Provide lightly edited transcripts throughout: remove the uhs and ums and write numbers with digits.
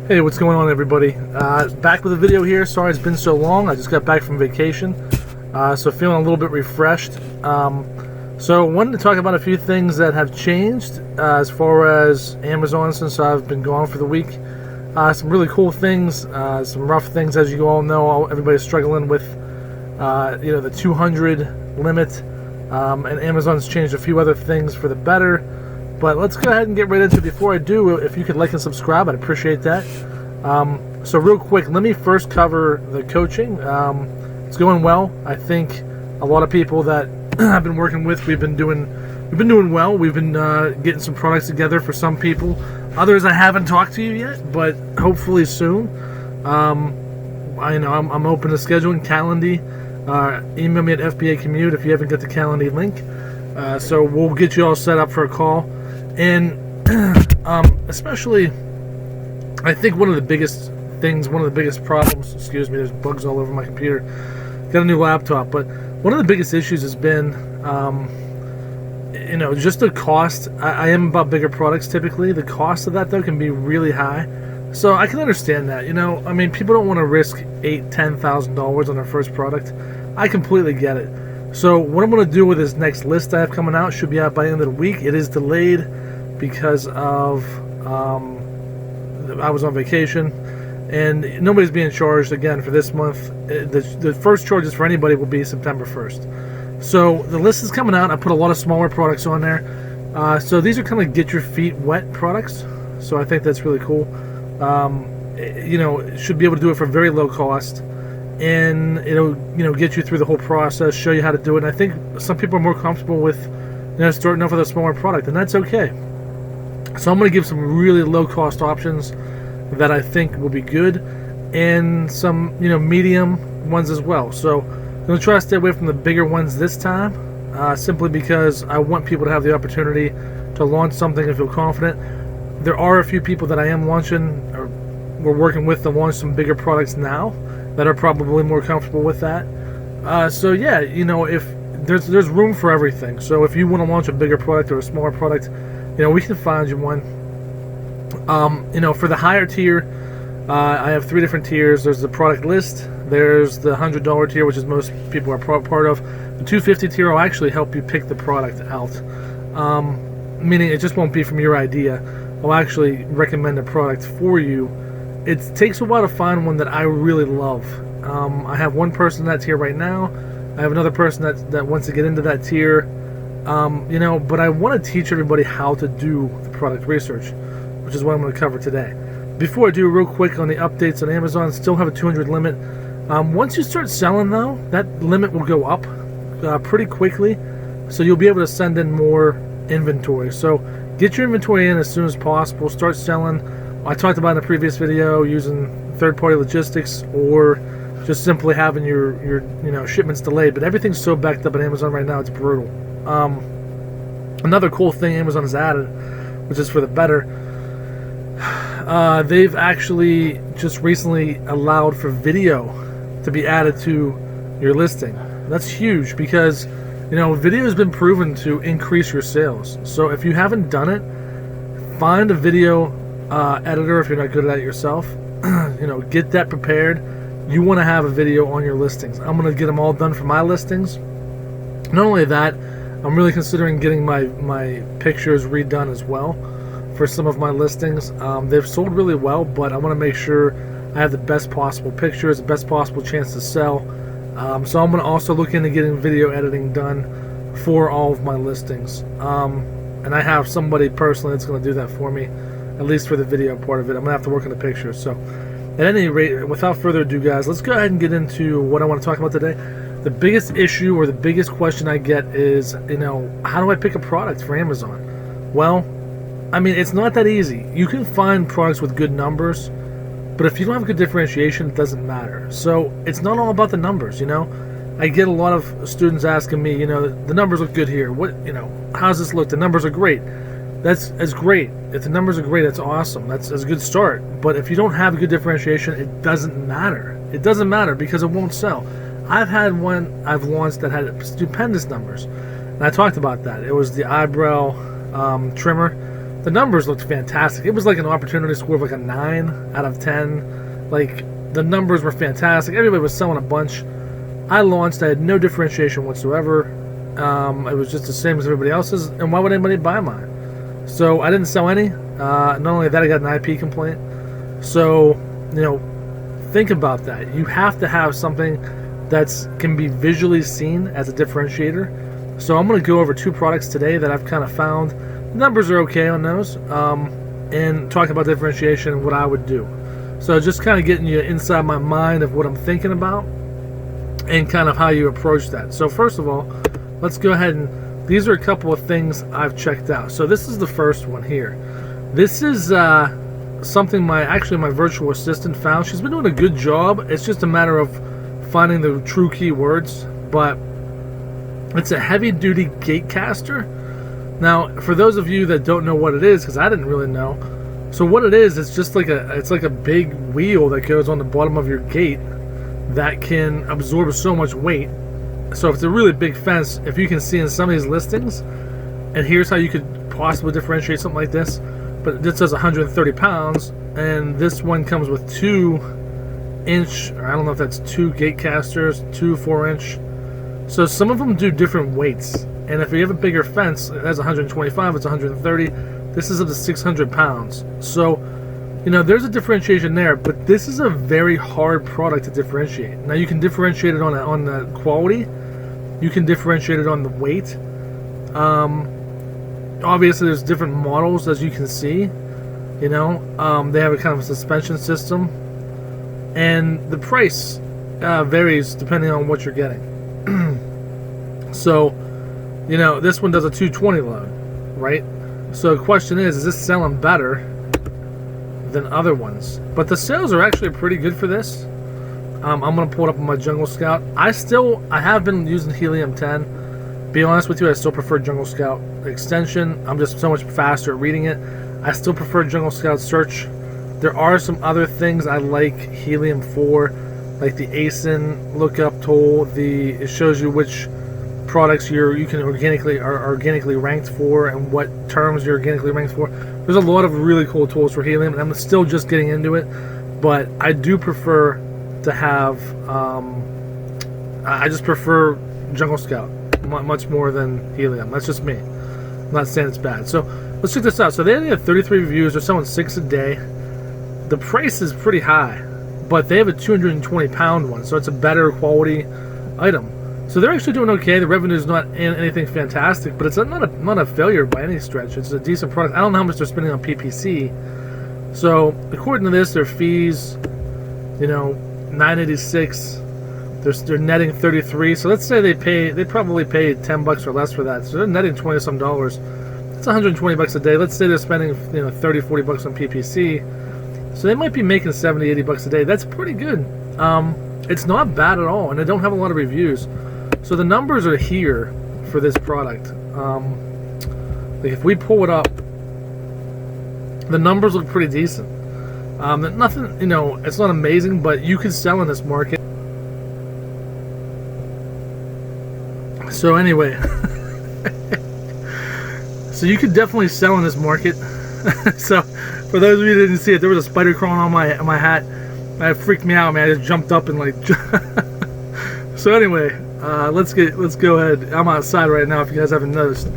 Hey, what's going on, everybody? Back with a video here. Sorry it's been so long. I just got back from vacation, so feeling a little bit refreshed. So wanted to talk about a few things that have changed as far as Amazon since I've been gone for the week. Some really cool things, some rough things, as you all know. Everybody's struggling with the 200 limit, and Amazon's changed a few other things for the better. But let's go ahead and get right into it. Before I do, if you could like and subscribe, I'd appreciate that. So real quick, let me first cover the coaching. It's going well. I think a lot of people that I've been working with, we've been doing well. We've been getting some products together for some people. Others I haven't talked to you yet, but hopefully soon. I'm open to scheduling. Calendly. Email me at FBA Commute if you haven't got the Calendly link. So we'll get you all set up for a call. And especially, I think one of the biggest problems, excuse me, there's bugs all over my computer. Got a new laptop, but one of the biggest issues has been, just the cost. I am about bigger products typically. The cost of that, though, can be really high. So I can understand that. People don't want to risk $8,000-$10,000 on their first product. I completely get it. So what I'm going to do with this next list I have coming out, should be out by the end of the week. It is delayed because of I was on vacation, and nobody's being charged again for this month. The first charges for anybody will be September 1st. So the list is coming out. I put a lot of smaller products on there. So these are kind of get your feet wet products. So I think that's really cool. Should be able to do it for very low cost. And it'll get you through the whole process, show you how to do it. And I think some people are more comfortable with starting off with a smaller product, and that's okay. So I'm going to give some really low cost options that I think will be good, and some medium ones as well. So I'm going to try to stay away from the bigger ones this time, simply because I want people to have the opportunity to launch something and feel confident. There are a few people that I am launching, or we're working with, to launch some bigger products now that are probably more comfortable with that. If there's room for everything. So if you want to launch a bigger product or a smaller product, we can find you one. For the higher tier, I have 3 different tiers. There's the product list. There's the $100 tier, which is most people are part of. The $250 tier will actually help you pick the product out. Meaning it just won't be from your idea. I'll actually recommend a product for you. It takes a while to find one that I really love. I have one person in that tier right now. I have another person that wants to get into that tier. But I want to teach everybody how to do the product research, which is what I'm going to cover today. Before I do, real quick on the updates on Amazon, still have a 200 limit. Once you start selling, though, that limit will go up pretty quickly, so you'll be able to send in more inventory. So get your inventory in as soon as possible. Start selling. I talked about in a previous video using third-party logistics, or just simply having your shipments delayed. But everything's so backed up on Amazon right now, it's brutal. Another cool thing Amazon has added, which is for the better, they've actually just recently allowed for video to be added to your listing. That's huge because video has been proven to increase your sales. So if you haven't done it, find a video editor if you're not good at it yourself. Get that prepared. You want to have a video on your listings. I'm going to get them all done for my listings. Not only that, I'm really considering getting my pictures redone as well for some of my listings. They've sold really well, but I want to make sure I have the best possible pictures, the best possible chance to sell. So I'm going to also look into getting video editing done for all of my listings. And I have somebody personally that's going to do that for me, at least for the video part of it. I'm going to have to work on the pictures. So at any rate, without further ado, guys, let's go ahead and get into what I want to talk about today. The biggest issue, or the biggest question I get is, how do I pick a product for Amazon? Well, it's not that easy. You can find products with good numbers, but if you don't have good differentiation, it doesn't matter. So it's not all about the numbers, I get a lot of students asking me, the numbers look good here. How's this look? The numbers are great. That's great. If the numbers are great, that's awesome. That's a good start. But if you don't have good differentiation, it doesn't matter. It doesn't matter because it won't sell. I've had one I've launched that had stupendous numbers, and I talked about that. It was the eyebrow trimmer. the numbers looked fantastic. It was like an opportunity score of like a 9 out of 10. Like, the numbers were fantastic. Everybody was selling a bunch. I launched. I had no differentiation whatsoever. It was just the same as everybody else's. And why would anybody buy mine? So I didn't sell any. Not only that, I got an IP complaint. So, you know, think about that. You have to have something that can be visually seen as a differentiator. So I'm going to go over 2 products today that I've kind of found. The numbers are okay on those. And talk about differentiation and what I would do. So just kind of getting you inside my mind of what I'm thinking about and kind of how you approach that. So first of all, let's go ahead and, these are a couple of things I've checked out. So this is the first one here. This is something my virtual assistant found. She's been doing a good job. It's just a matter of finding the true keywords. But it's a heavy-duty Gatecaster. Now, for those of you that don't know what it is, because I didn't really know, so what it is, it's just like a big wheel that goes on the bottom of your gate that can absorb so much weight. So if it's a really big fence, if you can see in some of these listings, and here's how you could possibly differentiate something like this, but this says 130 pounds, and this one comes with 2-inch, or I don't know if that's 2 Gatecasters, 2 4-inch. So some of them do different weights, and if you have a bigger fence, it has 125, it's 130. This is up to 600 pounds. So, you know, there's a differentiation there, but this is a very hard product to differentiate. Now, you can differentiate it on the quality. You can differentiate it on the weight. Obviously, there's different models, as you can see. You know, they have a kind of a suspension system. And the price varies depending on what you're getting. So, you know, this one does a 220 load, right? So the question is this selling better than other ones? But the sales are actually pretty good for this. I'm going to pull it up on my Jungle Scout. I have been using Helium 10. Be honest with you, I still prefer Jungle Scout extension. I'm just so much faster at reading it. I still prefer Jungle Scout search. There are some other things I like Helium for, like the ASIN lookup tool. It shows you which products you can are organically ranked for and what terms you're organically ranked for. There's a lot of really cool tools for Helium, and I'm still just getting into it, but I do prefer to have I just prefer Jungle Scout much more than Helium. That's just me. I'm not saying it's bad. So let's check this out. So they only have 33 reviews. They're selling 6 a day. The price is pretty high, but they have a 220 pound one, so it's a better quality item. So they're actually doing okay. The revenue is not anything fantastic, but it's not a failure by any stretch. It's a decent product. I don't know how much they're spending on PPC. So according to this, their fees, you know, $9.86. They're netting 33. So let's say they probably pay $10 or less for that. So they're netting $20-some. It's $120 a day. Let's say they're spending, you know, $30-40 on PPC. So they might be making $70-80 a day. That's pretty good. It's not bad at all, and they don't have a lot of reviews. So the numbers are here for this product. Like if we pull it up, the numbers look pretty decent. Nothing, you know, it's not amazing, but you could sell in this market. So anyway, so you could definitely sell in this market. So for those of you who didn't see it, there was a spider crawling on my hat. That freaked me out, man. I just jumped up and like. So anyway, let's go ahead. I'm outside right now, if you guys haven't noticed.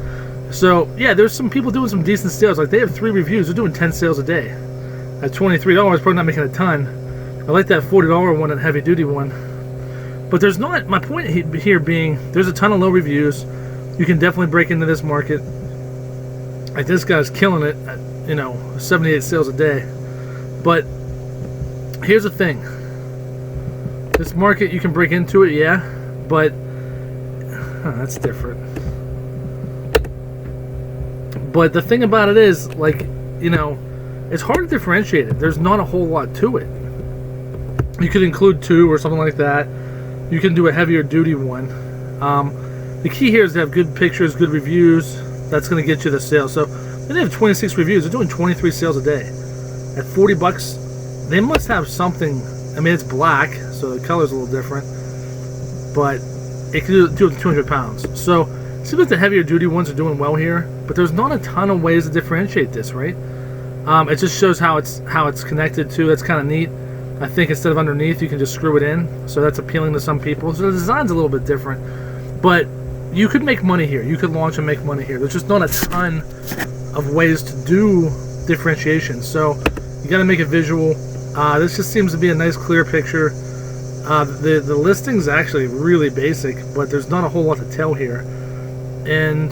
So yeah, there's some people doing some decent sales. Like they have 3 reviews. They're doing 10 sales a day at $23. Probably not making a ton. I like that $40 one and heavy duty one. But there's not. My point here being, there's a ton of low reviews. You can definitely break into this market. Like this guy's killing it at, you know, 78 sales a day. But here's the thing. This market, you can break into it, yeah, but that's different. But the thing about it is, like, you know, it's hard to differentiate it. There's not a whole lot to it. You could include 2 or something like that. You can do a heavier duty one. The key here is to have good pictures, good reviews. That's going to get you the sale. So they have 26 reviews. They're doing 23 sales a day. At $40, they must have something. I mean, it's black, so the color's a little different. But it could do up to 200 pounds. So seems like the heavier duty ones are doing well here, but there's not a ton of ways to differentiate this, right? It just shows how it's connected to. That's kind of neat. I think instead of underneath, you can just screw it in, so that's appealing to some people. So the design's a little bit different, but you could make money here. You could launch and make money here. There's just not a ton of ways to do differentiation, so you got to make it visual. This just seems to be a nice, clear picture. The listing's actually really basic, but there's not a whole lot to tell here, and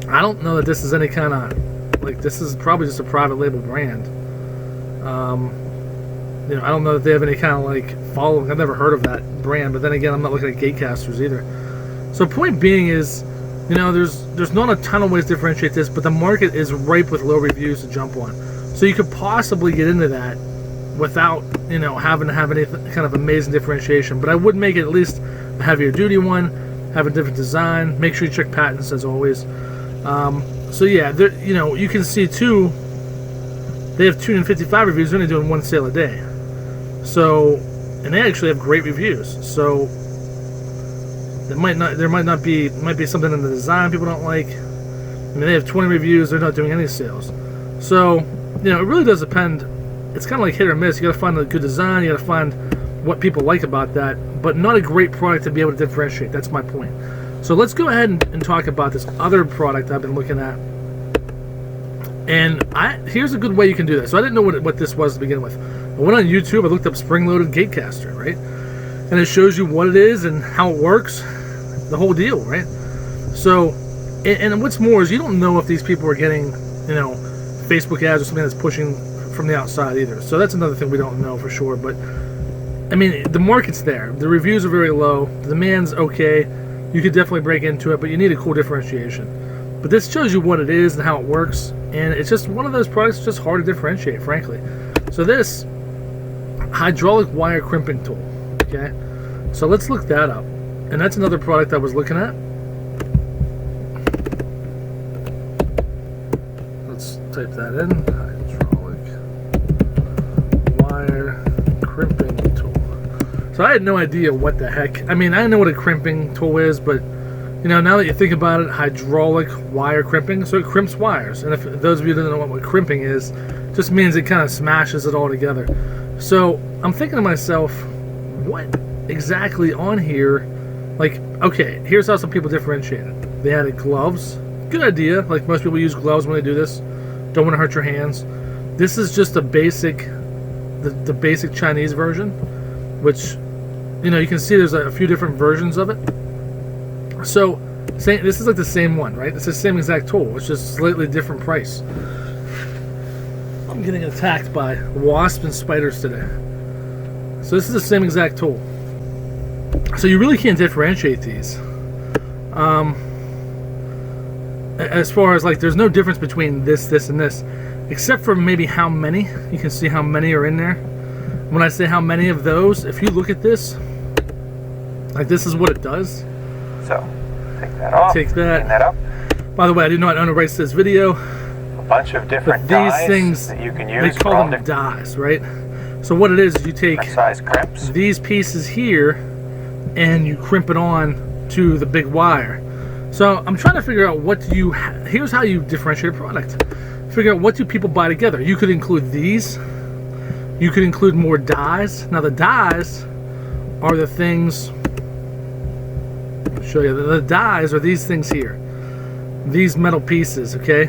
I don't know that this is any kind of, like, this is probably just a private label brand. You know, I don't know that they have any kind of like following. I've never heard of that brand, but then again, I'm not looking at Gatecasters either. So point being is, you know, there's not a ton of ways to differentiate this, but the market is ripe with low reviews to jump on. So you could possibly get into that without, you know, having to have any kind of amazing differentiation. But I would make it at least a heavier duty one, have a different design. Make sure you check patents as always. So yeah, you know, you can see too, they have 255 reviews. They're only doing one sale a day. So, and they actually have great reviews. So there might be something in the design people don't like. I mean, they have 20 reviews. They're not doing any sales. So, you know, it really does depend. It's kind of like hit or miss. You got to find a good design. You got to find what people like about that, but not a great product to be able to differentiate. That's my point. So let's go ahead and talk about this other product I've been looking at. And here's a good way you can do that. So I didn't know what this was to begin with. I went on YouTube. I looked up spring-loaded Gatecaster, right? And it shows you what it is and how it works, the whole deal, right? So, and what's more is you don't know if these people are getting, you know, Facebook ads or something that's pushing from the outside either. So that's another thing we don't know for sure. But I mean, the market's there. The reviews are very low. The demand's okay. You could definitely break into it, but you need a cool differentiation. But this shows you what it is and how it works. And it's just one of those products that's just hard to differentiate, frankly. So this hydraulic wire crimping tool, okay? So let's look that up. And that's another product I was looking at. Let's type that in. Hydraulic wire crimping tool. So I had no idea what the heck. I mean, I know what a crimping tool is, but you know, now that you think about it, hydraulic wire crimping, so it crimps wires. And if those of you that don't know what crimping is, it just means it kind of smashes it all together. So I'm thinking to myself, what exactly on here? Like, okay, here's how some people differentiate it. They added gloves. Good idea. Like, most people use gloves when they do this. Don't want to hurt your hands. This is just a basic, the basic Chinese version, which, you know, you can see there's a few different versions of it. So, this is like the same one, right? It's the same exact tool. It's just slightly different price. I'm getting attacked by wasps and spiders today. So this is the same exact tool. So you really can't differentiate these. As far as like, there's no difference between this, and this, except for maybe how many. You can see how many are in there. When I say how many of those, if you look at this, like, this is what it does. So take that off. Take that. Clean that up. By the way, I do not own the rights to this video. A bunch of different dies things that you can use. They call them dies, right? So what it is you take these pieces here and you crimp it on to the big wire. So I'm trying to figure out what do you. Here's how you differentiate a product. Figure out what do people buy together. You could include these. You could include more dies. Now the dies are the things. I'll show you. The dies are these things here. These metal pieces, okay?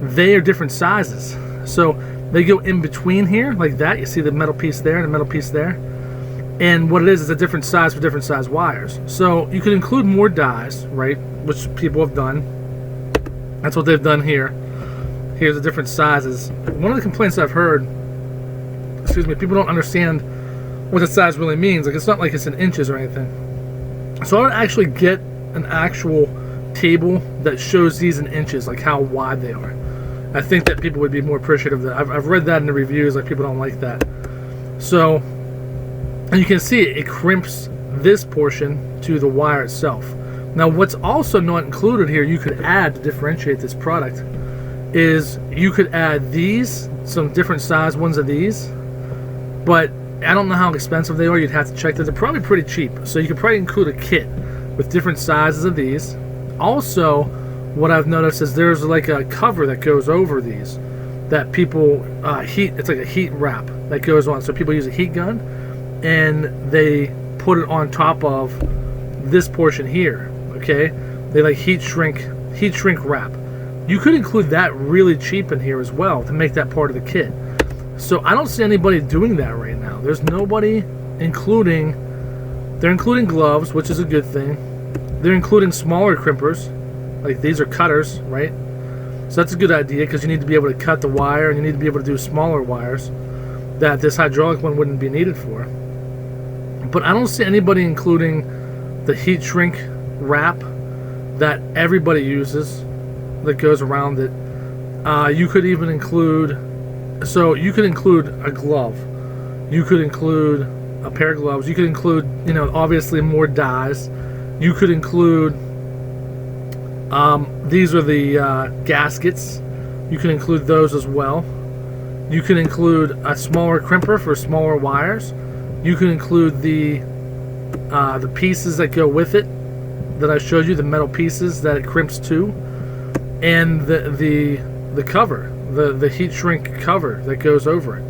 They are different sizes. So they go in between here, like that. You see the metal piece there and the metal piece there. And what it is a different size for different size wires. So you could include more dies, right? Which people have done. That's what they've done here. Here's the different sizes. One of the complaints I've heard, excuse me, people don't understand what the size really means. Like, it's not like it's in inches or anything. So I would actually get an actual table that shows these in inches, like how wide they are. I think that people would be more appreciative of that. I've read that in the reviews, like people don't like that. So, and you can see it crimps this portion to the wire itself. Now what's also not included here, you could add to differentiate this product, is you could add these, some different size ones of these, but I don't know how expensive they are. You'd have to check that. They're probably pretty cheap. So you could probably include a kit with different sizes of these, Also, what I've noticed is there's like a cover that goes over these that people heat. It's like a heat wrap that goes on. So people use a heat gun and they put it on top of this portion here. Okay, they like heat shrink wrap. You could include that really cheap in here as well to make that part of the kit. So I don't see anybody doing that right now. There's nobody including. They're including gloves, which is a good thing. They're including smaller crimpers, like these are cutters, right? So that's a good idea because you need to be able to cut the wire and you need to be able to do smaller wires that this hydraulic one wouldn't be needed for. But I don't see anybody including the heat shrink wrap that everybody uses that goes around it. You could even include, so you could include a glove. You could include a pair of gloves. You could include, you know, obviously more dies. You could include, these are the gaskets. You can include those as well. You can include a smaller crimper for smaller wires. You can include the pieces that go with it that I showed you, the metal pieces that it crimps to, and the cover, the heat shrink cover that goes over it,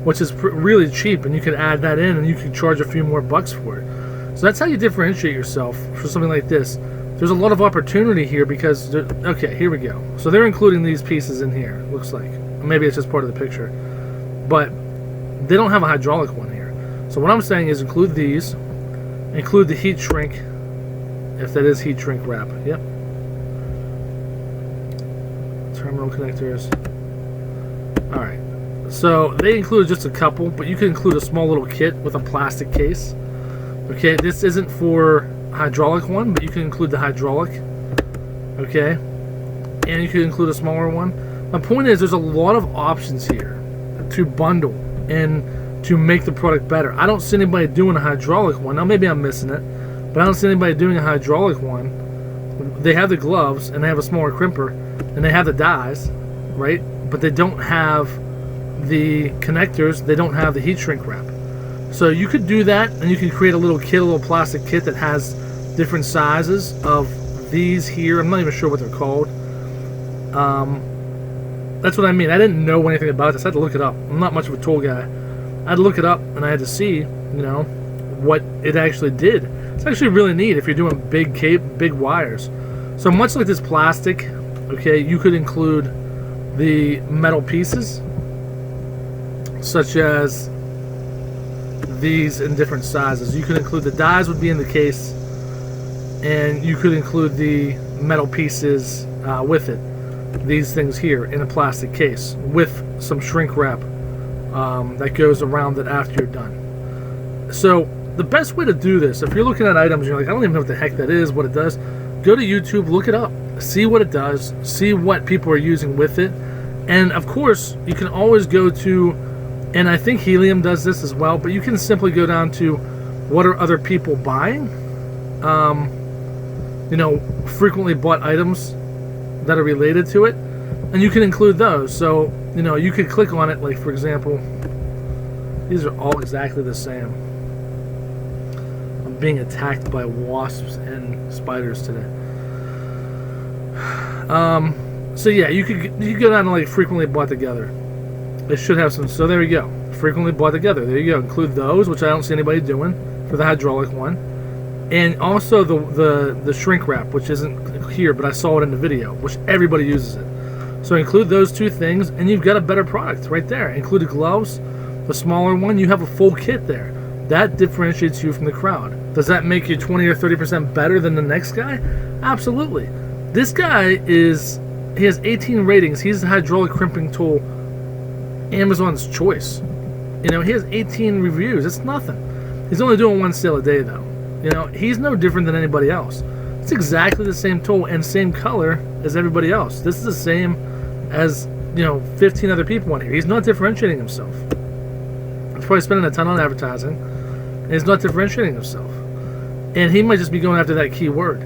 which is really cheap, and you can add that in and you can charge a few more bucks for it. So that's how you differentiate yourself for something like this. There's a lot of opportunity here because, okay, here we go. So they're including these pieces in here, looks like. Maybe it's just part of the picture. But they don't have a hydraulic one here. So what I'm saying is include these, include the heat shrink, if that is heat shrink wrap. Yep. Terminal connectors. Alright. So they include just a couple, but you can include a small little kit with a plastic case. Okay, this isn't for hydraulic one, but you can include the hydraulic. Okay, and you can include a smaller one. My point is there's a lot of options here to bundle and to make the product better. I don't see anybody doing a hydraulic one. Now maybe I'm missing it, but I don't see anybody doing a hydraulic one. They have the gloves and they have a smaller crimper and they have the dies, right? But they don't have the connectors. They don't have the heat shrink wrap. So you could do that, and you can create a little kit, a little plastic kit that has different sizes of these here. I'm not even sure what they're called. That's what I mean. I didn't know anything about this. I had to look it up. I'm not much of a tool guy. I had to look it up, and I had to see, you know, what it actually did. It's actually really neat if you're doing big wires. So much like this plastic, okay, you could include the metal pieces, such as these in different sizes. You could include the dies would be in the case, and you could include the metal pieces with it. These things here in a plastic case with some shrink wrap that goes around it after you're done. So the best way to do this, if you're looking at items and you're like, I don't even know what the heck that is, what it does, go to YouTube, look it up, see what it does, see what people are using with it, and of course you can always go to, and I think Helium does this as well, but you can simply go down to what are other people buying, you know, frequently bought items that are related to it, and you can include those. So, you know, you could click on it, like for example, these are all exactly the same. I'm being attacked by wasps and spiders today. So yeah, you could go down to like frequently bought together. It should have some, so there you go. Frequently bought together. There you go. Include those, which I don't see anybody doing for the hydraulic one. And also the shrink wrap, which isn't here, but I saw it in the video, which everybody uses it. So include those two things, and you've got a better product right there. Include the gloves, the smaller one, you have a full kit there. That differentiates you from the crowd. Does that make you 20 or 30% better than the next guy? Absolutely. This guy he has 18 ratings. He's the hydraulic crimping tool Amazon's choice. You know, he has 18 reviews. It's nothing. He's only doing one sale a day though. You know, he's no different than anybody else. It's exactly the same tool and same color as everybody else. This is the same as, you know, 15 other people on here. He's not differentiating himself. He's probably spending a ton on advertising, and he's not differentiating himself. And he might just be going after that keyword.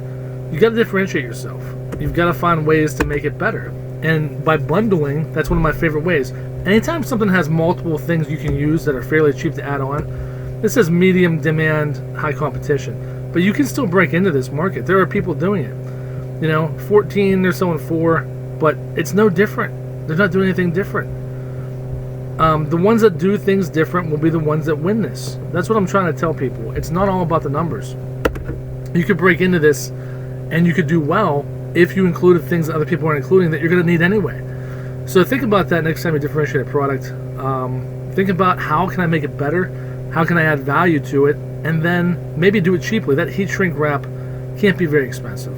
You got to differentiate yourself. You've got to find ways to make it better. And by bundling, that's one of my favorite ways. Anytime something has multiple things you can use that are fairly cheap to add on, this says medium demand, high competition. But you can still break into this market. There are people doing it. You know, 14, they're selling 4, but it's no different. They're not doing anything different. The ones that do things different will be the ones that win this. That's what I'm trying to tell people. It's not all about the numbers. You could break into this and you could do well if you included things that other people aren't including that you're going to need anyway. So think about that next time you differentiate a product. Think about, how can I make it better? How can I add value to it? And then maybe do it cheaply. That heat shrink wrap can't be very expensive.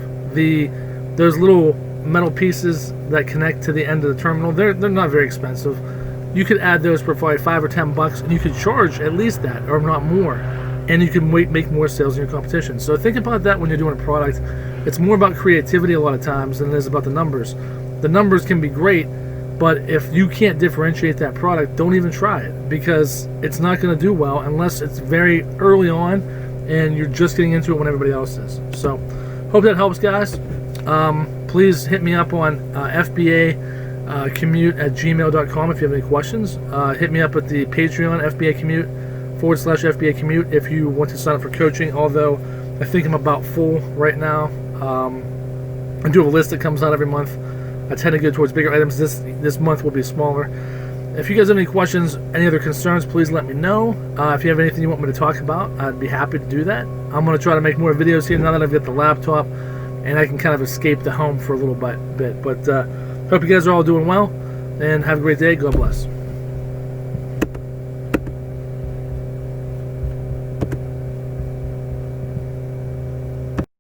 Those little metal pieces that connect to the end of the terminal, they're not very expensive. You could add those for probably $5 or $10, and you could charge at least that, or not more, and you can make more sales in your competition. So think about that when you're doing a product. It's more about creativity a lot of times than it is about the numbers. The numbers can be great, but if you can't differentiate that product, don't even try it, because it's not going to do well unless it's very early on and you're just getting into it when everybody else is. So hope that helps, guys. Please hit me up on FBA commute at gmail.com if you have any questions. Hit me up at the Patreon, FBA commute /FBA commute, if you want to sign up for coaching, although I think I'm about full right now. I do have a list that comes out every month. I tend to go towards bigger items. This month will be smaller. If you guys have any questions, any other concerns, please let me know. If you have anything you want me to talk about, I'd be happy to do that. I'm going to try to make more videos here now that I've got the laptop and I can kind of escape the home for a little bit. But hope you guys are all doing well, and have a great day. God bless.